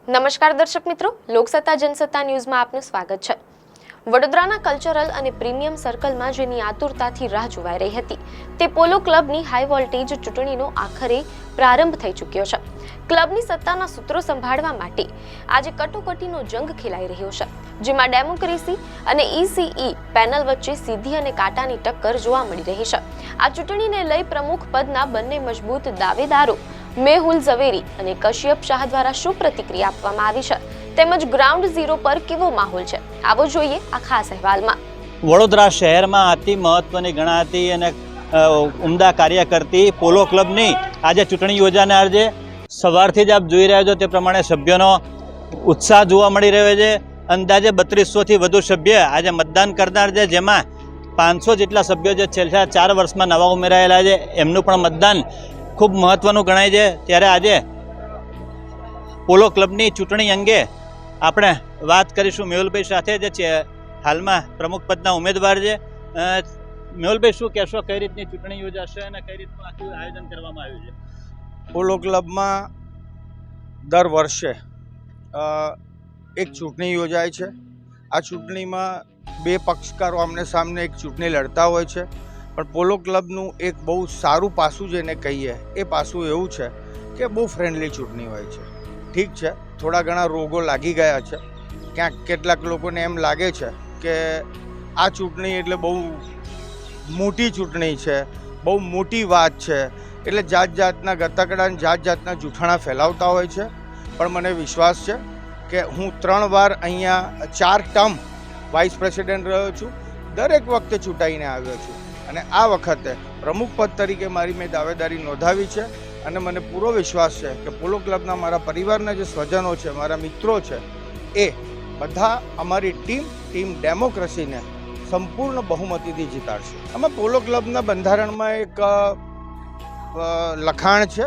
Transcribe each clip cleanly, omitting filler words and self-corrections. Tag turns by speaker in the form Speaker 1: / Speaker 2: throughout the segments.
Speaker 1: નમસ્કાર દર્શક મિત્રો, લોકસત્તા જનસત્તા ન્યૂઝમાં આપનું સ્વાગત છે। વડોદરાના કલ્ચરલ અને પ્રીમિયમ સર્કલમાં જેની આતુરતાથી રાહ જોવાઈ રહી હતી તે પોલો ક્લબની હાઈ વોલ્ટેજ ચૂંટણીનો આખરે પ્રારંભ થઈ ચૂક્યો છે। ક્લબની સત્તાના સૂત્રો સંભાળવા માટે આજે કટોકટીનો જંગ ખેલાઈ રહ્યો છે, જેમાં ડેમોક્રેસી અને ઈસીઈ પેનલ વચ્ચે સીધી અને કાંટાની ટક્કર જોવા મળી રહી છે। આ ચૂંટણીને લઈ પ્રમુખ પદના બંને મજબૂત દાવેદારો મેહુલ ઝવેરી અને કશ્યપ શાહ દ્વારા શું પ્રતિક્રિયા આપવામાં આવી છે તેમજ ગ્રાઉન્ડ ઝીરો પર કેવો માહોલ છે, આવો જોઈએ આ ખાસ અહેવાલમાં।
Speaker 2: વડોદરા શહેરમાં અતિ મહત્વની ગણાતી અને ઉમદા કાર્ય કરતી પોલો ક્લબની આજે ચૂંટણી યોજાનાર છે। સવારથી જ આપ જોઈ રહ્યા છો તે પ્રમાણે સભ્યોનો ઉત્સાહ જોવા મળી રહ્યો છે। અંદાજે 3200થી વધુ સભ્ય આજે મતદાન કરનાર છે, જેમાં 500 જેટલા સભ્યો જે છેલ્લા 4 વર્ષમાં નવા ઉમેરાયેલા છે એમનું પણ મતદાન ખૂબ મહત્વનું ગણાય છે। ત્યારે આજે પોલો ક્લબની ચૂંટણી અંગે આપણે વાત કરીશું મેહુલભાઈ સાથે, જે છે હાલમાં પ્રમુખ પદના ઉમેદવાર છે। મેહુલભાઈ, શું કહેશો, કઈ રીતની ચૂંટણી યોજાશે અને કઈ રીતનું આખું આયોજન કરવામાં આવ્યું છે?
Speaker 3: પોલો ક્લબમાં દર વર્ષે એક ચૂંટણી યોજાય છે। આ ચૂંટણીમાં બે પક્ષકારો આમને સામને એક ચૂંટણી લડતા હોય છે, પણ પોલો ક્લબનું એક બહુ સારું પાસું જેને કહીએ એ પાસું એવું છે કે બહુ ફ્રેન્ડલી ચૂંટણી હોય છે। ઠીક છે, થોડા ઘણા રોગો લાગી ગયા છે, ક્યાંક કેટલાક લોકોને એમ લાગે છે કે આ ચૂંટણી એટલે બહુ મોટી ચૂંટણી છે, બહુ મોટી વાત છે, એટલે જાત જાતના ગતકડા અને જાત જાતના જૂઠાણા ફેલાવતા હોય છે। પણ મને વિશ્વાસ છે કે હું 3 વાર અહીંયા 4 ટર્મ વાઇસ પ્રેસિડેન્ટ રહ્યો છું, દરેક વખતે ચૂંટાઈને આવ્યો છું અને આ વખતે પ્રમુખ પદ તરીકે મેં દાવેદારી નોંધાવી છે અને મને પૂરો વિશ્વાસ છે કે પોલો ક્લબના મારા પરિવારના જે સ્વજનો છે, મારા મિત્રો છે, એ બધા અમારી ટીમ ડેમોક્રેસીને સંપૂર્ણ બહુમતીથી જીતાડશે। અમે પોલો ક્લબના બંધારણમાં એક લખાણ છે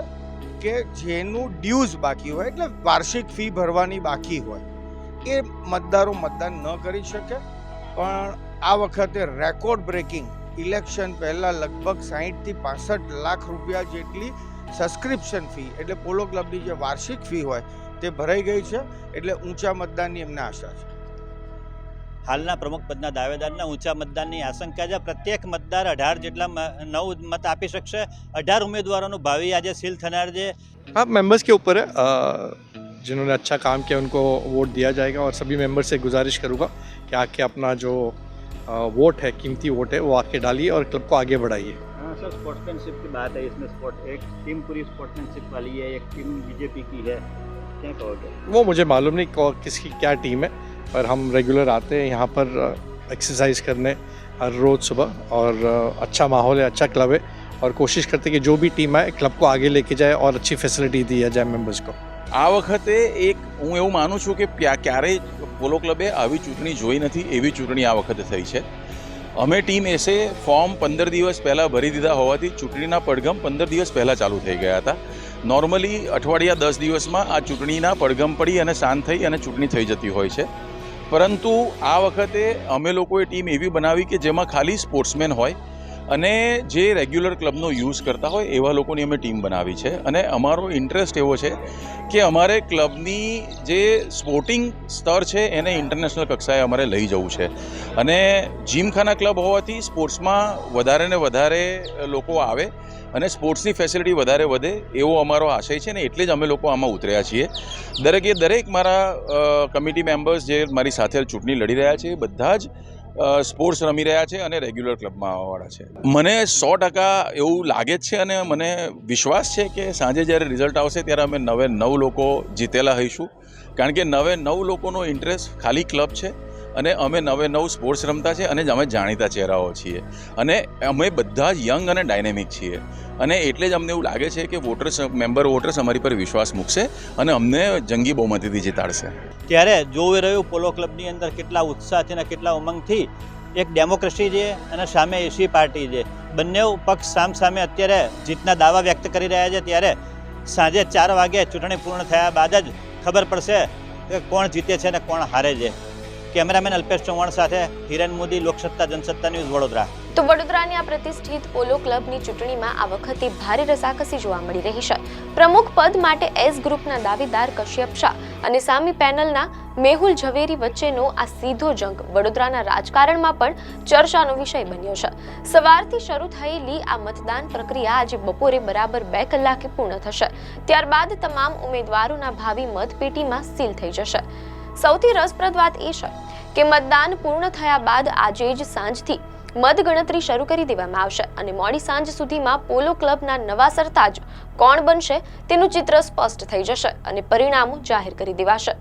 Speaker 3: કે જેનું ડ્યુઝ બાકી હોય, એટલે વાર્ષિક ફી ભરવાની બાકી હોય, એ મતદારો મતદાન ન કરી શકે। પણ આ વખતે રેકોર્ડ બ્રેકિંગ ઇલેક્શન પહેલાં લગભગ 60થી 65 લાખ રૂપિયા જેટલી સબસ્ક્રિપ્શન ફી, એટલે પોલો ક્લબની જે વાર્ષિક ફી હોય તે ભરાઈ ગઈ છે, એટલે ઊંચા મતદાનની એમને આશા છે।
Speaker 2: હાલના પ્રમુખ પદના દાવેદારના ઊંચા મતદાનની આશંકા છે। પ્રત્યેક મતદાર 18 જેટલા 9 મત આપી શકશે। 18 ઉમેદવારોનું ભાવિ આજે સીલ થનાર છે।
Speaker 4: हाँ, मेंबर्स के ऊपर है। जिन्होंने अच्छा काम किया उनको वोट दिया जाएगा और सभी मेंबर से गुजारिश करूँगा कि आके अपना जो वोट है, कीमती वोट है, वो आके डालिए और क्लब को आगे बढ़ाइए।
Speaker 2: सर, स्पोर्ट्समैनशिप की बात है इसमें, एक टीम पूरी स्पोर्ट्समैनशिप वाली है, एक टीम बीजेपी की है, क्या कहोगे?
Speaker 4: वो मुझे मालूम नहीं किसकी क्या टीम है, पर हम रेगुलर आते हैं यहाँ पर एक्सरसाइज करने हर रोज़ सुबह, और अच्छा माहौल है, अच्छा क्लब है, और कोशिश करते हैं कि जो भी टीम आए क्लब को आगे लेके जाए और अच्छी फैसिलिटी दी जाए मेंबर्स को।
Speaker 5: આ વખતે હું એવું માનું છું કે ક્યારેય પોલો ક્લબે આવી ચૂંટણી જોઈ નથી, એવી ચૂંટણી આ વખતે થઈ છે। અમે ટીમ એસે ફોર્મ 15 દિવસ પહેલાં ભરી દીધા હોવાથી ચૂંટણીના પડઘમ 15 દિવસ પહેલાં ચાલુ થઈ ગયા હતા। નોર્મલી અઠવાડિયા 10 દિવસમાં આ ચૂંટણીના પડઘમ પડી અને શાંત થઈ અને ચૂંટણી થઈ જતી હોય છે, પરંતુ આ વખતે અમે લોકોએ ટીમ એવી બનાવી કે જેમાં ખાલી સ્પોર્ટ્સમેન હોય અને જે રેગ્યુલર ક્લબનો યુઝ કરતા હોય એવા લોકોની અમે ટીમ બનાવી છે। અને અમારો ઇન્ટરેસ્ટ એવો છે કે અમારે ક્લબની જે સ્પોર્ટિંગ સ્તર છે એને ઇન્ટરનેશનલ કક્ષાએ અમારે લઈ જવું છે, અને જીમખાના ક્લબ હોવાથી સ્પોર્ટ્સમાં વધારે ને વધારે લોકો આવે અને સ્પોર્ટ્સની ફેસિલિટી વધારે વધે એવો અમારો આશય છે, ને એટલે જ અમે લોકો આમાં ઉતર્યા છીએ। દરેક મારા કમિટી મેમ્બર્સ જે મારી સાથે ચૂંટણી લડી રહ્યા છે એ બધા જ સ્પોર્ટ્સ રમી રહ્યા છે અને રેગ્યુલર ક્લબમાં આવવાવાળા છે। મને 100% એવું લાગે જ છે અને મને વિશ્વાસ છે કે સાંજે જ્યારે રિઝલ્ટ આવશે ત્યારે અમે 9 લોકો જીતેલા હઈશું, કારણ કે 9 લોકોનો ઇન્ટરેસ્ટ ખાલી ક્લબ છે અને અમે 9 સ્પોર્ટ્સ રમતા છે અને અમે જાણીતા ચહેરાઓ છીએ અને અમે બધા જ યંગ અને ડાયનેમિક છીએ, અને એટલે જ અમને એવું લાગે છે કે મેમ્બર વોટર્સ અમારી પર વિશ્વાસ મૂકશે અને અમને જંગી બહુમતીથી જીતાડશે।
Speaker 2: ત્યારે જોઈ રહ્યું પોલો ક્લબની અંદર કેટલા ઉત્સાહથી અને કેટલા ઉમંગથી એક ડેમોક્રેસી છે અને સામે એસી પાર્ટી છે, બંને પક્ષ સામે અત્યારે જીતના દાવા વ્યક્ત કરી રહ્યા છે। ત્યારે સાંજે 4 વાગે ચૂંટણી પૂર્ણ થયા બાદ જ ખબર પડશે કે કોણ જીતે છે અને કોણ હારે છે। કેમેરામેન અલ્પેશ ચૌહાણ સાથે હિરેન મોદી, લોકસત્તા જનસત્તા ન્યૂઝ, વડોદરા।
Speaker 1: તો વડોદરાની આ પ્રતિષ્ઠિત પોલો ક્લબની ચૂંટણીમાં આ વખતે ભારે રસાકસી જોવા મળી રહી છે। પ્રમુખ પદ માટે એસ ગ્રુપના દાવેદાર કશ્યપ શાહ અને સામી પેનલના મેહુલ ઝવેરી વચ્ચેનો આ સીધો જંગ વડોદરાના રાજકારણમાં પણ ચર્ચાનો વિષય બન્યો છે. સવારથી શરૂ થયેલી આ મતદાન પ્રક્રિયા આજે બપોરે બરાબર 2 કલાકે પૂર્ણ થશે. ત્યારબાદ તમામ ઉમેદવારોના ભાવિ મતપેટીમાં સીલ થઈ જશે. સૌથી રસપ્રદ વાત એ છે કે મતદાન પૂર્ણ થયા બાદ આજે જ સાંજથી મતગણતરી શરૂ કરી દેવામાં આવશે અને મોડી સાંજ સુધીમાં પોલો ક્લબના નવા સરતાજ કોણ બનશે તેનું ચિત્ર સ્પષ્ટ થઈ જશે અને પરિણામો જાહેર કરી દેવાશે.